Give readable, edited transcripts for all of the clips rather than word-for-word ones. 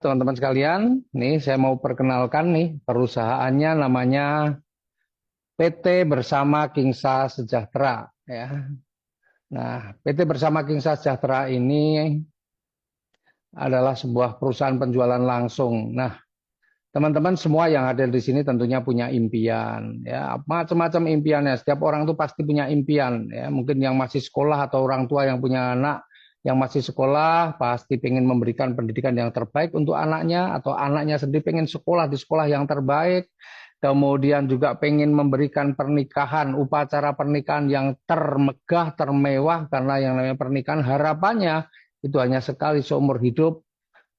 Teman-teman sekalian, nih saya mau perkenalkan nih perusahaannya namanya PT Bersama Kingsa Sejahtera ya. Nah, PT Bersama Kingsa Sejahtera ini adalah sebuah perusahaan penjualan langsung. Nah, teman-teman semua yang ada di sini tentunya punya impian ya, macam-macam impiannya. Setiap orang tuh pasti punya impian ya. Mungkin yang masih sekolah atau orang tua yang punya anak yang masih sekolah pasti pengen memberikan pendidikan yang terbaik untuk anaknya, atau anaknya sendiri pengen sekolah di sekolah yang terbaik. Kemudian juga pengen memberikan pernikahan, upacara pernikahan yang termegah, termewah, karena yang namanya pernikahan harapannya itu hanya sekali seumur hidup.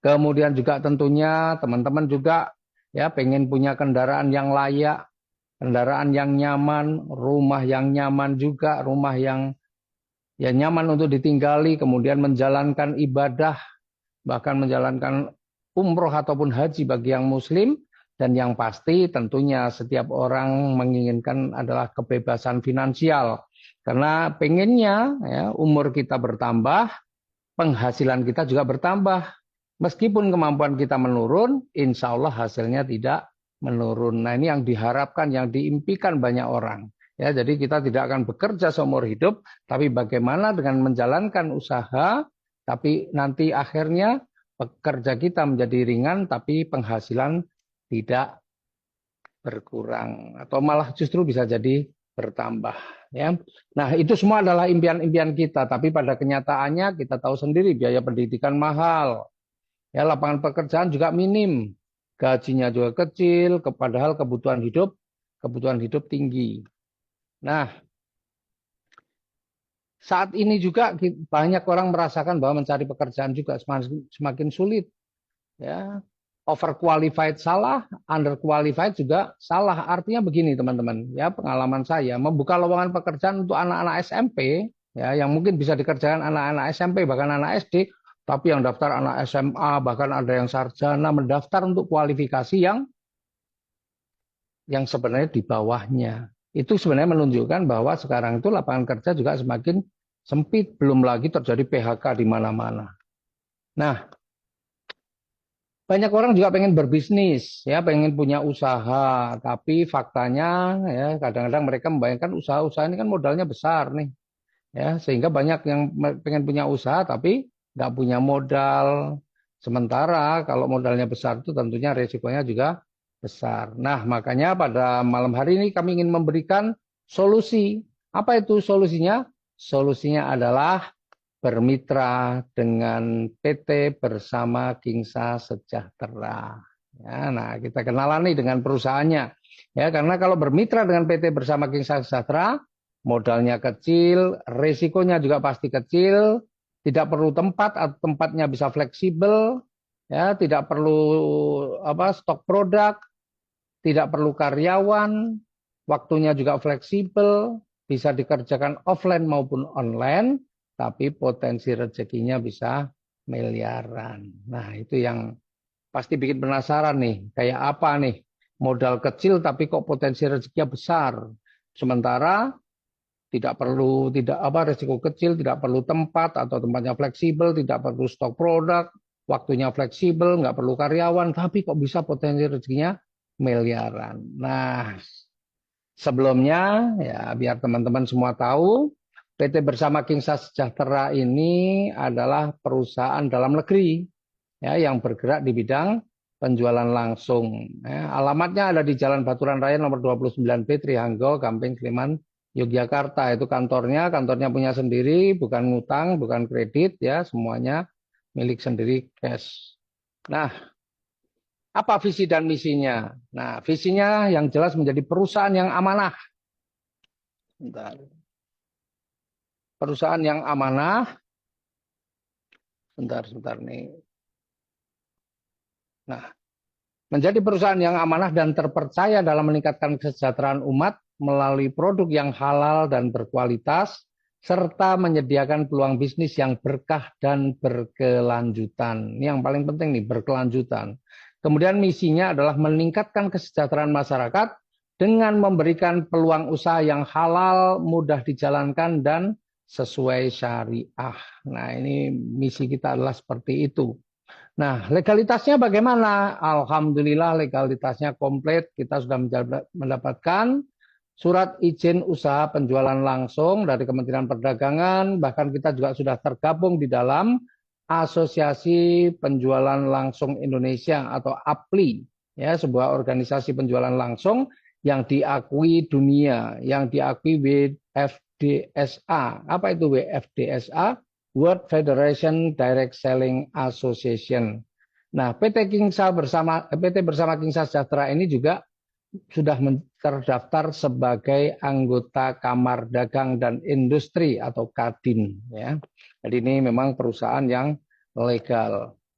Kemudian juga tentunya teman-teman juga ya pengen punya kendaraan yang layak, kendaraan yang nyaman, rumah yang nyaman juga, rumah yang ya nyaman untuk ditinggali, kemudian menjalankan ibadah, bahkan menjalankan umroh ataupun haji bagi yang muslim. Dan yang pasti tentunya setiap orang menginginkan adalah kebebasan finansial. Karena pengennya ya, umur kita bertambah, penghasilan kita juga bertambah. Meskipun kemampuan kita menurun, insya Allah hasilnya tidak menurun. Nah, ini yang diharapkan, yang diimpikan banyak orang. Ya, jadi kita tidak akan bekerja seumur hidup, tapi bagaimana dengan menjalankan usaha, tapi nanti akhirnya pekerja kita menjadi ringan, tapi penghasilan tidak berkurang, atau malah justru bisa jadi bertambah. Ya, nah itu semua adalah impian-impian kita, tapi pada kenyataannya kita tahu sendiri biaya pendidikan mahal. Ya, lapangan pekerjaan juga minim, gajinya juga kecil, padahal kebutuhan hidup tinggi. Nah, saat ini juga banyak orang merasakan bahwa mencari pekerjaan juga semakin sulit. Ya, overqualified salah, underqualified juga salah. Artinya begini teman-teman, ya pengalaman saya membuka lowongan pekerjaan untuk anak-anak SMP, ya yang mungkin bisa dikerjakan anak-anak SMP bahkan anak SD, tapi yang daftar anak SMA, bahkan ada yang sarjana mendaftar untuk kualifikasi yang sebenarnya di bawahnya. Itu sebenarnya menunjukkan bahwa sekarang itu lapangan kerja juga semakin sempit, belum lagi terjadi PHK di mana-mana. Nah, banyak orang juga pengen berbisnis, ya pengen punya usaha, tapi faktanya ya kadang-kadang mereka membayangkan usaha-usaha ini kan modalnya besar nih, ya sehingga banyak yang pengen punya usaha tapi nggak punya modal. Sementara kalau modalnya besar itu tentunya resikonya juga besar. Nah, makanya pada malam hari ini kami ingin memberikan solusi. Apa itu solusinya? Solusinya adalah bermitra dengan PT Bersama Kingsa Sejahtera. Ya, nah, kita kenalan nih dengan perusahaannya. Ya, karena kalau bermitra dengan PT Bersama Kingsa Sejahtera, modalnya kecil, risikonya juga pasti kecil, tidak perlu tempat atau tempatnya bisa fleksibel, ya, tidak perlu stok produk, tidak perlu karyawan, waktunya juga fleksibel, bisa dikerjakan offline maupun online, tapi potensi rezekinya bisa miliaran. Nah, itu yang pasti bikin penasaran nih, kayak apa nih? Modal kecil tapi kok potensi rezekinya besar. Sementara tidak resiko kecil, tidak perlu tempat atau tempatnya fleksibel, tidak perlu stok produk, waktunya fleksibel, nggak perlu karyawan, tapi kok bisa potensi rezekinya miliaran. Nah, sebelumnya ya biar teman-teman semua tahu, PT Bersama Kingsa Sejahtera ini adalah perusahaan dalam negeri ya yang bergerak di bidang penjualan langsung. Ya, alamatnya ada di Jalan Baturan Raya nomor 29B Trihanggo, Gamping, Sleman, Yogyakarta. Itu kantornya punya sendiri, bukan ngutang, bukan kredit ya, semuanya milik sendiri cash. Nah, apa visi dan misinya? Nah, visinya yang jelas menjadi perusahaan yang amanah. Bentar. Perusahaan yang amanah. Sebentar nih. Nah, menjadi perusahaan yang amanah dan terpercaya dalam meningkatkan kesejahteraan umat melalui produk yang halal dan berkualitas, serta menyediakan peluang bisnis yang berkah dan berkelanjutan. Ini yang paling penting nih, berkelanjutan. Kemudian misinya adalah meningkatkan kesejahteraan masyarakat dengan memberikan peluang usaha yang halal, mudah dijalankan, dan sesuai syariah. Nah, ini misi kita adalah seperti itu. Nah, legalitasnya bagaimana? Alhamdulillah legalitasnya komplit. Kita sudah mendapatkan surat izin usaha penjualan langsung dari Kementerian Perdagangan. Bahkan kita juga sudah tergabung di dalam Asosiasi Penjualan Langsung Indonesia atau APLI, ya, sebuah organisasi penjualan langsung yang diakui dunia, yang diakui WFDSA. Apa itu WFDSA? World Federation Direct Selling Association. Nah, PT Bersama Kingsa Sejahtera ini juga sudah terdaftar sebagai anggota Kamar Dagang dan Industri atau Kadin, ya. Jadi ini memang perusahaan yang legal.